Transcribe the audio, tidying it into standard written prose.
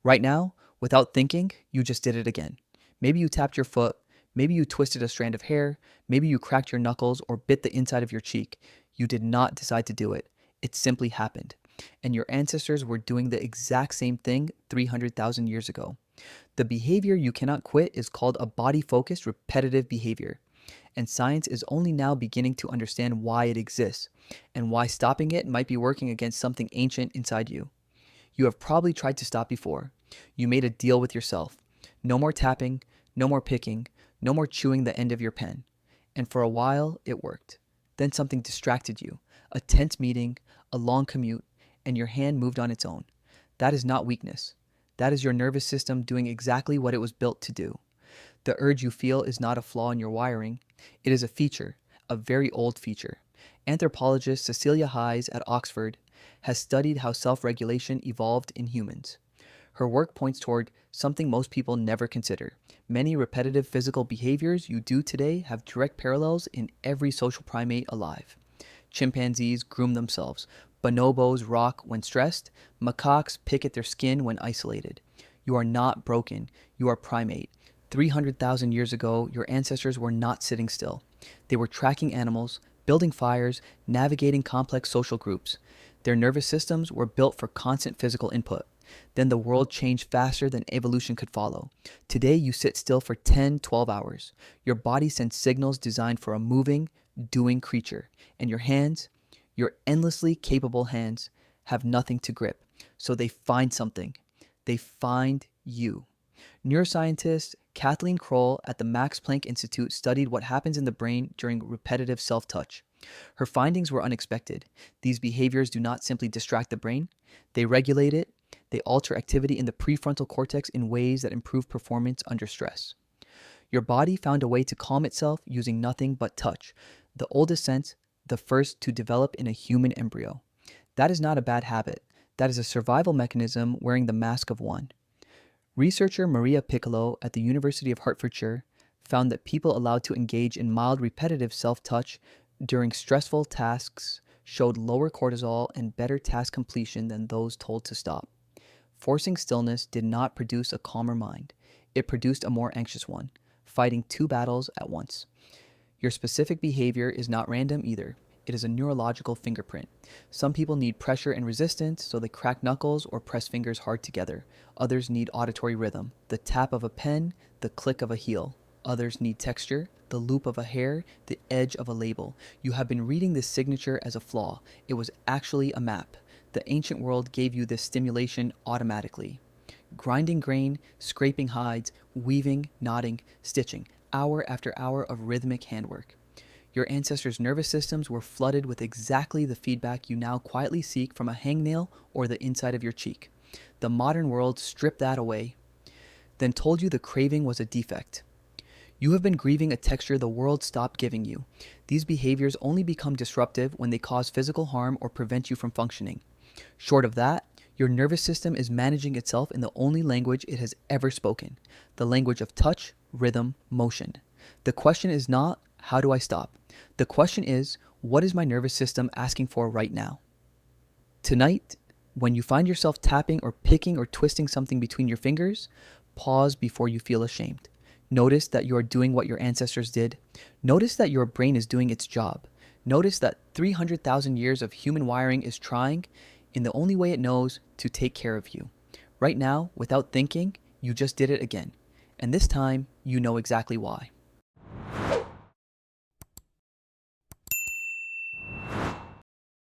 Right now, without thinking, you just did it again. Maybe you tapped your foot, maybe you twisted a strand of hair, maybe you cracked your knuckles or bit the inside of your cheek. You did not decide to do it. It simply happened. And your ancestors were doing the exact same thing 300,000 years ago. The behavior you cannot quit is called a body-focused repetitive behavior. And science is only now beginning to understand why it exists and why stopping it might be working against something ancient inside you. You have probably tried to stop before. You made a deal with yourself. No more tapping, no more picking, no more chewing the end of your pen. And for a while, it worked. Then something distracted you. A tense meeting, a long commute, and your hand moved on its own. That is not weakness. That is your nervous system doing exactly what it was built to do. The urge you feel is not a flaw in your wiring. It is a feature, a very old feature. Anthropologist Cecilia Hayes at Oxford has studied how self-regulation evolved in humans. Her work points toward something most people never consider. Many repetitive physical behaviors you do today have direct parallels in every social primate alive. Chimpanzees groom themselves. Bonobos rock when stressed. Macaques pick at their skin when isolated. You are not broken. You are primate. 300,000 years ago, your ancestors were not sitting still. They were tracking animals, building fires, navigating complex social groups. Their nervous systems were built for constant physical input. Then the world changed faster than evolution could follow. Today, you sit still for 10, 12 hours. Your body sends signals designed for a moving, doing creature. And your hands, your endlessly capable hands, have nothing to grip. So they find something. They find you. Neuroscientist Kathleen Kroll at the Max Planck Institute studied what happens in the brain during repetitive self-touch. Her findings were unexpected. These behaviors do not simply distract the brain. They regulate it. They alter activity in the prefrontal cortex in ways that improve performance under stress. Your body found a way to calm itself using nothing but touch, the oldest sense, the first to develop in a human embryo. That is not a bad habit. That is a survival mechanism wearing the mask of one. Researcher Maria Piccolo at the University of Hertfordshire found that people allowed to engage in mild repetitive self-touch during stressful tasks showed lower cortisol and better task completion than those told to stop. Forcing stillness did not produce a calmer mind. It produced a more anxious one, fighting two battles at once. Your specific behavior is not random either. It is a neurological fingerprint. Some people need pressure and resistance, so they crack knuckles or press fingers hard together. Others need auditory rhythm, the tap of a pen, the click of a heel. Others need texture, the loop of a hair, the edge of a label. You have been reading this signature as a flaw. It was actually a map. The ancient world gave you this stimulation automatically. Grinding grain, scraping hides, weaving, knotting, stitching, hour after hour of rhythmic handwork. Your ancestors' nervous systems were flooded with exactly the feedback you now quietly seek from a hangnail or the inside of your cheek. The modern world stripped that away, then told you the craving was a defect. You have been grieving a texture the world stopped giving you. These behaviors only become disruptive when they cause physical harm or prevent you from functioning. Short of that, your nervous system is managing itself in the only language it has ever spoken, the language of touch, rhythm, motion. The question is not, how do I stop? The question is, what is my nervous system asking for right now? Tonight, when you find yourself tapping or picking or twisting something between your fingers, pause before you feel ashamed. Notice that you are doing what your ancestors did. Notice that your brain is doing its job. Notice that 300,000 years of human wiring is trying, in the only way it knows, to take care of you. Right now, without thinking, you just did it again. And this time, you know exactly why.